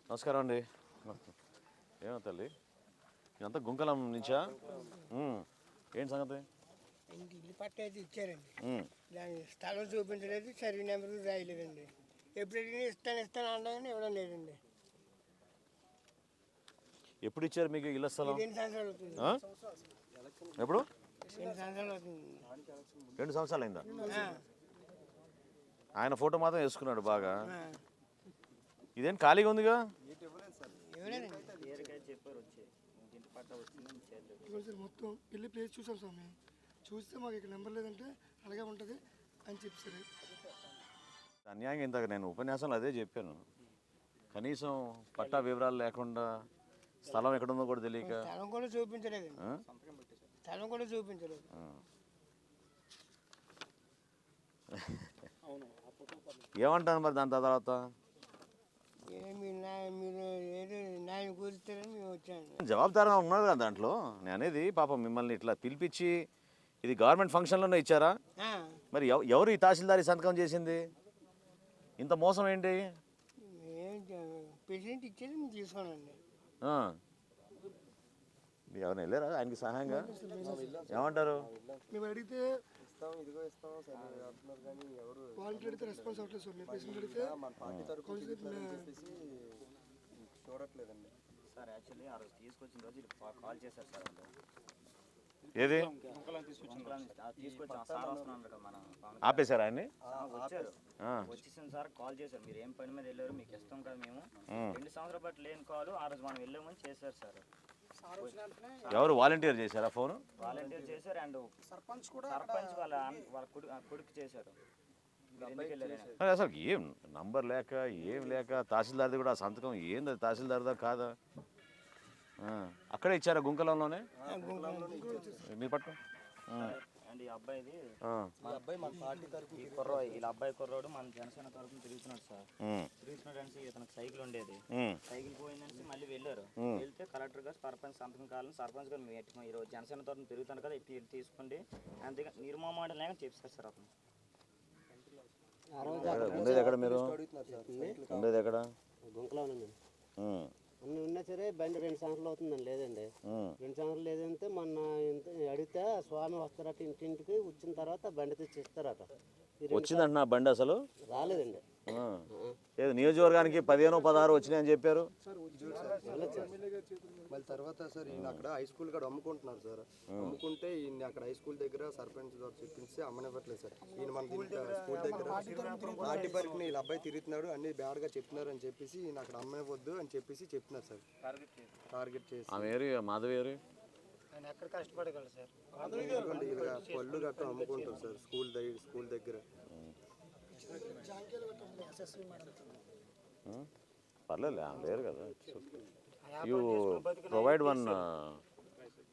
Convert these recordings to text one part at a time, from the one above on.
నమస్కారం అండి. ఏమో తల్లి ఇదంతా గుంకలం నుంచా? ఏంటి సంగతి? ఇంటి ఇల్లు పట్ట అయితే ఇచ్చారండి. దాని స్థలం చూపించలేదు, సర్వీ నెంబర్ రాయలేదండి. ఎప్పుడు ఇస్తాను అనగానే ఇవ్వడం లేదండి. ఎప్పుడు ఇచ్చారు మీకు ఇళ్ళ స్థలం? 2 సంవత్సరాలు అవుతుంది. ఎప్పుడు? 2 సంవత్సరాలు అవుతుంది. 2 సంవత్సరాలు అయిందా? ఆయన ఫోటో మాత్రం వేసుకున్నాడు బాగా. ఇదేం ఖాళీగా ఉందిగా? మొత్తం వెళ్ళి ప్లేస్ చూసాం స్వామి. చూస్తే మాకు ఇక్కడ నెంబర్ లేదంటే అలాగే ఉంటుంది అని చెప్పారు. అన్యాయంగా ఇందాక నేను ఉపన్యాసంలో అదే చెప్పాను. కనీసం పట్టా వివరాలు లేకుండా స్థలం ఎక్కడుందో కూడా తెలియక స్థలం కూడా చూపించలేదు. స్థలం కూడా చూపించలేదు. ఏమంటాను మరి దాని తర్వాత? మీరు ఏదో న్యాయం కూరుస్తారని మేము వచ్చాను. జవాబుదారంగా ఉన్నారు కదా దాంట్లో. నేను అనేది పాపం మిమ్మల్ని ఇట్లా పిలిపించి ఇది గవర్నమెంట్ ఫంక్షన్లోనే ఇచ్చారా? మరి ఎవరు ఈ తహసీల్దారి సంతకం చేసింది? ఇంత మోసం ఏంటి? పేషెంట్ ఇచ్చేది మేము తీసుకోనండి. ఎవరైనా వెళ్ళారా ఆయనకి సహాయంగా? ఏమంటారు? మేము అడిగితే వాలంటీర్ అడిగితే రెస్పాన్స్ అవ్వట్లేదు సార్. మేము పేషెంట్ అడిగితే చూడట్లేదండి సార్. యాక్చువల్లీ ఆ రోజు తీసుకొచ్చిన రోజు కాల్ చేశారు సార్. ఏది తీసుకొచ్చాం సార్ వస్తున్నాను కదా మన ఆపేశారు ఆయన్ని? వచ్చారు, వచ్చేసాను సార్. కాల్ చేశారు, మీరు ఏం పని మీద వెళ్ళారు, మీకు ఇస్తాం కదా మేము. 2 సంవత్సరాల బట్టి లేని కాల్ ఆ రోజు మనం వెళ్ళామని చేశారు సార్. ఎవరు వాలంటీర్ చేశారా ఫోన్? వాలంటీర్ చేశారు అండ్ సర్పంచ్ వాళ్ళ కొడుకు చేశారు. అసలు ఏం నంబర్ లేక ఏం లేక తహసీల్దార్ది కూడా సంతకం ఏంది? తహసీల్దార్దా కాదా? అక్కడే ఇచ్చారా గుంకలంలోనే? మీ పట్ల అండ్ ఈ అబ్బాయిది మన పార్టీ తరఫు వీళ్ళ అబ్బాయి కుర్రోడు మన జనసేన తరఫున తిరుగుతున్నాడు సార్. తిరుగుతున్నాడు అంటే ఇతనికి సైకిల్ ఉండేది, సైకిల్ పోయిందని మళ్ళీ వెళ్ళారు. వెళ్తే కలెక్టర్ గారు సర్పంచ్ సంతకం కావాలని సర్పంచ్ గారు ఈరోజు జనసేన తరఫున తిరుగుతాను కదా ఇటు తీసుకోండి అంతే నిర్మాణం లేక చెప్పారు సార్. అతను ఉండేది ఎక్కడ? మీరు ఉండేది ఎక్కడ? ఉన్నా సరే బండి 2 సంవత్సరాలు అవుతుందండి. లేదండి 2 సంవత్సరాలు లేదంటే మొన్న అడిగితే స్వామి వస్తారట ఇంటింటికి. వచ్చిన తర్వాత బండి తెచ్చి ఇస్తారట. వచ్చిందంట నా బండి అసలు రాలేదండి. ఏదో నియోజకవర్గానికి 15-16 వచ్చినాయని చెప్పారు. మళ్ళీ తర్వాత సార్ ఈయన అక్కడ హై స్కూల్ కూడా అమ్ముకుంటున్నారు సార్. అమ్ముకుంటే ఈయన అక్కడ హై స్కూల్ దగ్గర సర్పంచ్ గారు చెప్పించి అమ్మనివ్వట్లేదు సార్. ఈయన మన స్కూల్ దగ్గర పార్టీ పరికి వీళ్ళ అబ్బాయి తిరుగుతున్నాడు అన్ని బ్యాడ్గా చెప్తున్నారు అని చెప్పేసి ఈయన అక్కడ అమ్మనివ్వద్దు అని చెప్పేసి చెప్తున్నారు సార్. టార్గెట్ చేసి మాధవి గారు ఎక్కడ కష్టపడగలరు సార్. పళ్ళు గట్ట అమ్ముకుంటారు సార్ స్కూల్ దగ్గర. పర్లేదు లేరు కదా. You provide one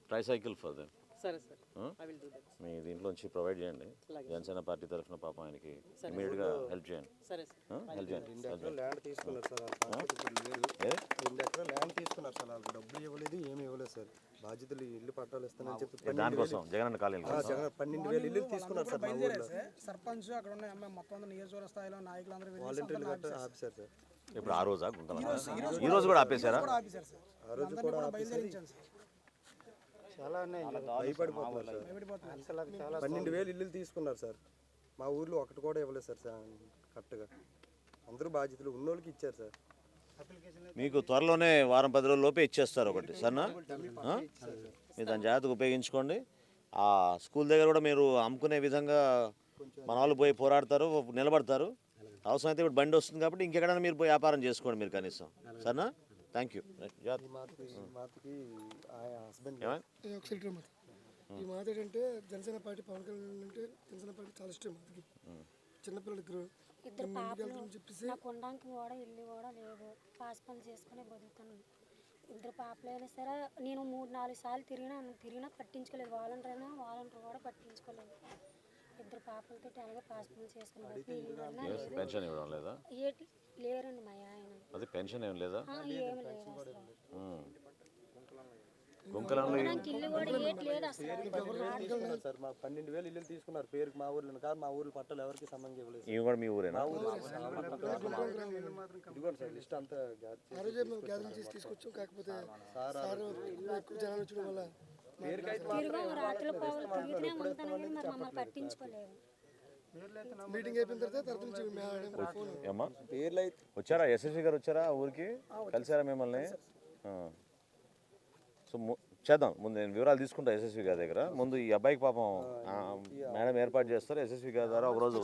tricycle for them. సరే sir, I will do that. మీ దీంట్లోంచి ప్రొవైడ్ చేయండి. జనసేన పార్టీ తరఫున పాపం ఆయనకి ఇమీడియట్గా హెల్ప్ చేయండి. సరే సార్, హెల్ప్ చేయండి. ల్యాండ్ తీసుకున్నారు సార్. 2 ఎకరాలు ల్యాండ్ తీసుకున్నారు సార్. వాళ్ళకి డబ్బులు ఇవ్వలేదు, ఏమి ఇవ్వలేదు సార్. బాధ్యతలు ఇల్లు పట్టాలు ఇస్తానని చెప్పి దానికోసం జగన్ కాలేజీ 12,000 ఇల్లు తీసుకున్నారు సార్. మా ఊళ్ళో సర్పంచ్ అక్కడ ఉన్న అమ్మాయి మొత్తం నియోజకవర్గ స్థాయిలో నాయకులందరూ వాలంటీర్లు గట్ట ఆఫీసర్ సార్. ఇప్పుడు ఆ రోజా ఈ రోజు కూడా ఆపేశారా? ఆ రోజు కూడా చాలా భయపడిపోతున్నారు సార్. 12,000 ఇల్లు తీసుకున్నారు సార్. మా ఊర్లో ఒకటి కూడా ఇవ్వలేదు సార్. కరెక్ట్గా అందరూ బాధ్యతలు ఉన్నోళ్ళకి ఇచ్చారు సార్. మీకు త్వరలోనే వారం 10 రోజుల లోపే ఇచ్చేస్తారు ఒకటి సరేనా? మీరు దాని జాగ్రత్తగా ఉపయోగించుకోండి. ఆ స్కూల్ దగ్గర కూడా మీరు అమ్ముకునే విధంగా మన వాళ్ళు పోయి పోరాడతారు, నిలబడతారు. అవసరమైతే ఇప్పుడు బండి వస్తుంది కాబట్టి ఇంకెక్కడైనా మీరు పోయి వ్యాపారం చేసుకోండి మీరు కనీసం. సరేనా? Thank you. ఈ మాట ఏంటంటే జనసేన పార్టీ పవన్ కళ్యాణ్ అంటే జనసేన పార్టీ చాలా ఇష్టం. మాకు చిన్నపిల్లలు ఇద్దరు పాపలు నాకు ఉండడానికి కూడా ఇల్లు కూడా లేదు. పాస్ పని చేసుకుని బతుకుతాను. 2 పాపలైనా సరే నేను 3-4 సార్లు తిరిగినా పట్టించుకోలేదు. వాలంటీర్ కూడా పట్టించుకోలేదు. 2 పాపలతో అలాగే పాస్ పని చేసుకుని పెన్షన్ ఇవ్వడం లేదా? లేరండి మా ఆయన. అది పెన్షన్ ఏం లేదా? ఏమి లేదు అసలు. గుంకలంలో ఉండడానికి ఇల్లు కూడా ఏటి లేదు అసలు సార్ మా 12,000 ఇల్లు తీసుకున్నారు పేరుకి మా ఊర్లో కాదు, మా ఊర్లో పట్టాలు ఎవరికి సంబంధం ఇవ్వలేదు. ఇవి కూడా మీ ఊరేనా? ఇదిగోండి సార్ లిస్ట్ అంతా ఆ రోజే మేము గ్యాదరింగ్ చేసి తీసుకొచ్చాం. కాకపోతే సార్ ఎక్కువ జనాలు వచ్చిన వల్ల తిరుగు రాత్రులు పగలు తిరుగుతూనే ఉంటాను కానీ మరి మమ్మల్ని పట్టించుకోలేదు. మీటింగ్ అయిపోయిన తర్వాత నుంచి మేడం ఫోన్ ఏమ్మా పేర్లు అయితే వచ్చారా? ఎస్ఎస్వి గారు వచ్చారా ఊరికి? కలిసారా మిమ్మల్ని? సో చేద్దాం, ముందు నేను వివరాలు తీసుకుంటా ఎస్ఎస్వి గారి దగ్గర. ముందు ఈ అబ్బాయికి పాపం మేడం ఏర్పాటు చేస్తారు. ఎస్ఎస్వి గారి ద్వారా ఒకరోజు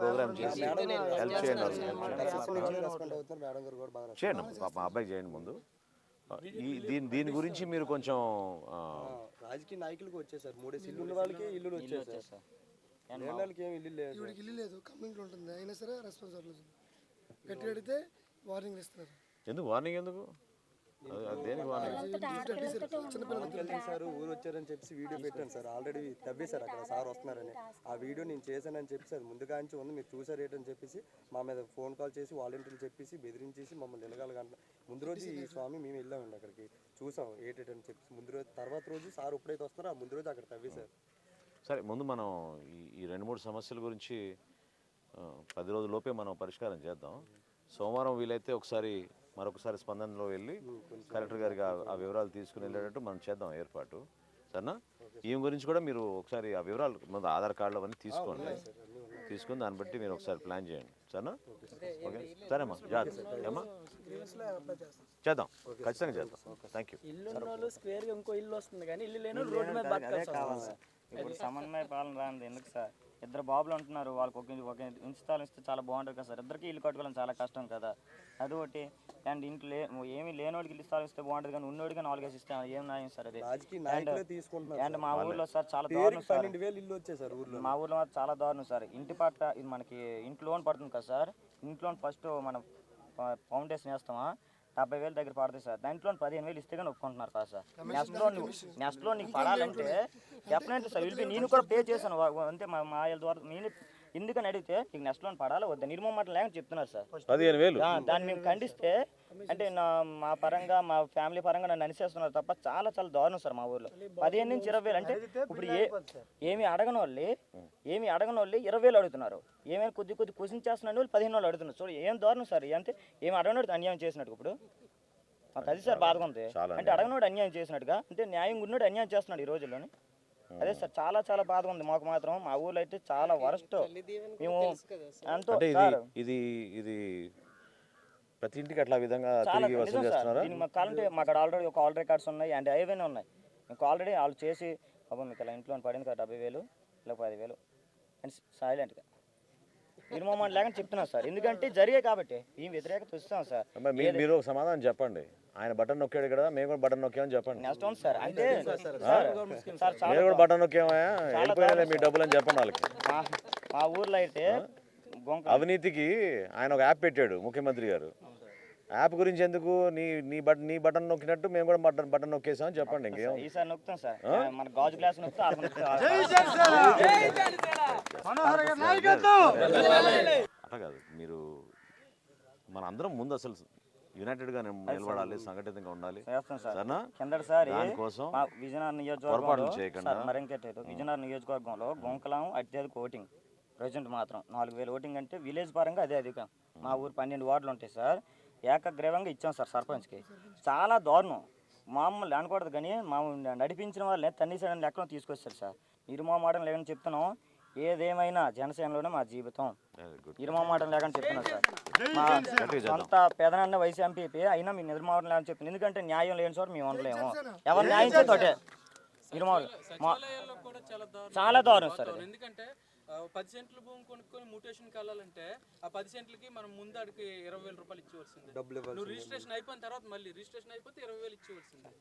ప్రోగ్రామ్ చేసి హెల్ప్ చేయండి. రెస్పాండ్ అవుతున్నారు మేడం గారు కూడా బాగా. చేయండి పాపం అబ్బాయికి చేయండి ముందు. దీని గురించి మీరు కొంచెం రాజకీయ నాయకులకు వచ్చేసారు 3 ఇల్లు ఉన్న వాళ్ళకి ఇల్లులు వచ్చేసారు సార్. లేని వాళ్ళకి ఏమి ఇల్లు లేదు. ఇవిడికి ఇల్లు లేదు, కంప్లైంట్ ఉంటుంది. అయినా సరే రెస్పాన్స్ అవ్వలేదు. గట్టి అడిగితే వార్నింగ్ ఇస్తున్నారు. ఎందుకు వార్నింగ్? ఎందుకు దేనికి వార్నింగ్? సార్ ఊరు వచ్చారని చెప్పి వీడియో పెట్టాను సార్. ఆల్రెడీ తవ్వేశారు అక్కడ సార్ వస్తున్నారని. ఆ వీడియో నేను చేశానని చెప్పి సార్ ముందుగా నుంచి ఉంది, మీరు చూసారు ఏంటని చెప్పేసి మా మీద ఫోన్ కాల్ చేసి వాలంటీర్లు చెప్పేసి బెదిరించేసి మమ్మల్ని నిలగలగంట. ముందు రోజు ఈ స్వామి మేము వెళ్ళామండి అక్కడికి, చూసాం ఏంటని చెప్పి. ముందు రోజు తర్వాత రోజు సార్ ఎప్పుడైతే వస్తున్నారో ఆ ముందు రోజు అక్కడ తవ్వేశారు. సరే, ముందు మనం ఈ 2-3 సమస్యల గురించి 10 రోజుల లోపే మనం పరిష్కారం చేద్దాం. సోమవారం వీలైతే మరొకసారి స్పందనలో వెళ్ళి కలెక్టర్ గారికి ఆ వివరాలు తీసుకుని వెళ్ళేటట్టు మనం చేద్దాం ఏర్పాటు. సరేనా? ఈమె గురించి కూడా మీరు ఒకసారి ఆ వివరాలు ముందు ఆధార్ కార్డులు అవన్నీ తీసుకుని దాన్ని బట్టి మీరు ఒకసారి ప్లాన్ చేయండి. సరేనా? ఓకే సరేమ్మా, అమ్మా చేద్దాం, ఖచ్చితంగా చేద్దాం. Thank you. ఇల్లు స్క్వేర్గా ఇంకో ఇల్లు వస్తుంది కానీ ఇల్లు లేని రోడ్డు మీద బతకాల్సి కావాలి సార్. ఇప్పుడు సమన్వయ పాలన రాంది ఎందుకు సార్? 2 బాబులు ఉంటున్నారు, వాళ్ళకి ఒక ఇంచు స్థలం ఇస్తే చాలా బాగుంటుంది కదా సార్. ఇద్దరికి ఇల్లు కట్టుకోవడం చాలా కష్టం కదా, అది ఒకటి. అండ్ ఇంట్లో ఏమి లేనోడికి ఇల్లు స్థలం ఇస్తే బాగుంటుంది కానీ ఉన్నోడికి 4 ఇస్తే ఏం న్యాయం సార్ అది? రాజకీయ నాయకులే తీసుకుంటున్నారు. అండ్ మా ఊర్లో సార్ చాలా దారుణం సార్. 12,000 ఇల్లు వచ్చేసారు ఊర్లో. మా ఊర్లో చాలా దారుణం సార్. ఇంటి పట్ట ఇది మనకి ఇంటి లోన్ పడుతుంది కదా సార్. ఇంటి లోన్ ఫస్ట్ మనం ఫౌండేషన్ వేస్తామా 70,000 దగ్గర పడుతుంది సార్. దాంట్లో 15,000 ఇస్తే కానీ ఒప్పుకుంటున్నారు కదా సార్. నెక్స్ట్ లోన్ నీకు పడాలంటే డెఫినెట్లీ సార్ వెళ్ళి నేను కూడా పే చేశాను అంతే మా ఆయన ద్వారా. నేను ఎందుకని అడిగితే నీకు నెక్స్ట్ లోన్ పడాలా వద్దా నిర్మూలన లేదని చెప్తున్నారు సార్. 15,000 దాన్ని మేము ఖండిస్తే అంటే మా పరంగా మా ఫ్యామిలీ పరంగా నన్ను అనిసేస్తున్నారు తప్ప చాలా చాలా దారుణం సార్ మా ఊర్లో. 15,000 నుంచి 20,000 అంటే ఇప్పుడు ఏమి అడగని వాళ్ళు 20,000 అడుగుతున్నారు. ఏమైనా కొద్ది క్వశ్చన్ చేస్తున్నాడు వాళ్ళు 15,000 అడుగుతున్నారు. చూడు ఏం దారుణం సార్. అంటే ఏమి అడగనోడు అన్యాయం చేసినట్టు. ఇప్పుడు మాకు అది సార్ బాధగా ఉంది. అంటే అడగనోడు అన్యాయం చేసినట్టుగా, అంటే న్యాయం ఉన్నోడు అన్యాయం చేస్తున్నాడు ఈ రోజుల్లోని. అదే సార్ చాలా చాలా బాధగా ఉంది మాకు మాత్రం. మా ఊర్లో అయితే చాలా వరస్ట్. మేము అంతో ఇది ప్రతి ఇంటికి అట్లా విధంగా తిరిగి వసూలు చేస్తున్నారా? మాకు కావాలంటే మాకు ఆల్రెడీ ఒక ఆల్ రికార్డ్స్ ఉన్నాయి అండ్ ఏవైనా ఉన్నాయి. మీకు ఆల్రెడీ వాళ్ళు చేసి అబ్బా మీకు ఇలా ఇంట్లో పడింది కదా 70,000 ఇలా 10,000 అని సైలెంట్గా నిర్మూలన లేకని చెప్తున్నాం సార్. ఎందుకంటే జరిగే కాబట్టి మేము వ్యతిరేకత వస్తాం సార్. మీరు ఒక సమాధానం చెప్పండి. ఆయన బటన్ నొక్కాడు కదా, మేము కూడా బటన్ నొక్కామని చెప్పండి. నెక్స్ట్ ఉంది సార్. అంటే మీరు కూడా బటన్ నొక్కామా వెళ్ళిపోయినా మీ డబ్బులు అని చెప్పండి వాళ్ళకి. మా ఊర్లో అయితే అవినీతికి ఆయన ఒక యాప్ పెట్టాడు ముఖ్యమంత్రి గారు. యాప్ గురించి ఎందుకు? నీ బటన్ నొక్కినట్టు మేము కూడా బటన్ నొక్కేసామని చెప్పండి. ఇంకేం ఈసారి నొక్కుతాం సార్. మన గాజు గ్లాస్ నొక్కుతాం. అట్లా కాదు, మీరు మన అందరం ముందు అసలు యునైటెడ్గా నిలబడాలి, సంఘటితంగా ఉండాలి. సరేనా? దానికోసం పొరపాటు చేయకుండా విజయనగరం నియోజకవర్గంలో గొంకలం అత్యధిక ఓటింగ్ ప్రజెంట్ మాత్రం 4,000 ఓటింగ్ అంటే విలేజ్ పరంగా అదే అధికం. మా ఊరు 12 వార్డులు ఉంటాయి సార్. ఏకగ్రీవంగా ఇచ్చాం సార్ సర్పంచ్కి. చాలా దారుణం. మామూలు అనకూడదు కానీ నడిపించిన వాళ్ళే తన్నిసైన లెక్కలో తీసుకొచ్చారు సార్. నిర్మూలన లేదని చెప్తున్నాం. ఏదేమైనా జనసేనలోనే మా జీవితం. నిర్మూలన లేకని చెప్తున్నాం సార్. మా సొంత పెదనాన్న వైసీ ఎంపీ అయినా మీ నిర్మూలన లేదని చెప్తున్నాం. ఎందుకంటే న్యాయం లేని చోట మేము ఉండలేము. ఎవరు న్యాయం చేతోటే నిర్మూలన చాలా దారుణం సార్. ఎందుకంటే 10 సెంట్ల భూమి కొనుక్కొని మ్యూటేషన్కి వెళ్ళాలంటే ఆ 10 సెంట్లకి మనం ముందు అడిగి 20,000 రూపాయలు ఇచ్చేవలసింది. నువ్వు రిజిస్ట్రేషన్ అయిపోయిన తర్వాత మళ్ళీ రిజిస్ట్రేషన్ అయిపోతే 20,000 ఇచ్చేవలసింది.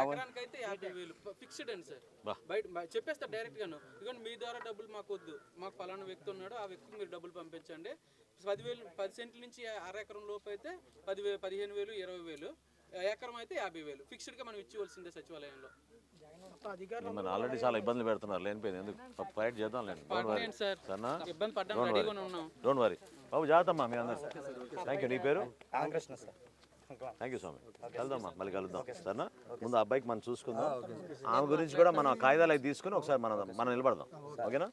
ఎకరానికి అయితే 50,000 ఫిక్స్డ్ అండి సార్. బయట చెప్పేస్తా డైరెక్ట్ గాను, ఇదిగోండి మీ ద్వారా డబ్బులు మాకు వద్దు, మాకు ఫలానా వ్యక్తి ఉన్నాడు, ఆ వ్యక్తికి మీరు డబ్బులు పంపించండి. 10 సెంట్ల నుంచి 1/2 ఎకరం లోపు అయితే 10,000, 15,000, 20,000. ఎకరం అయితే 50,000 ఫిక్స్డ్గా మనం ఇచ్చేవలసిందే సచివాలయంలో. ఆల్రెడీ చాలా ఇబ్బందులు పెడుతున్నారు లేనిపోయింది. ఎందుకు ఫైట్ చేద్దాం లేండి. ఇబ్బంది పడ్డాం రెడీగా ఉన్నాం. డోంట్ వరీ బాబు. జాగ్రత్త అమ్మా మీ అందరు. Thank you. నీ పేరు? కాంగ్రెస్ సార్. థ్యాంక్ యూ స్వామి. వెళ్దామా, మళ్ళీ కలుద్దాం సరేనా. ముందు అబ్బాయికి మనం చూసుకుందాం, ఆమె గురించి కూడా మనం కాగితాలు అవి తీసుకుని ఒకసారి మనం నిలబడదాం. ఓకేనా?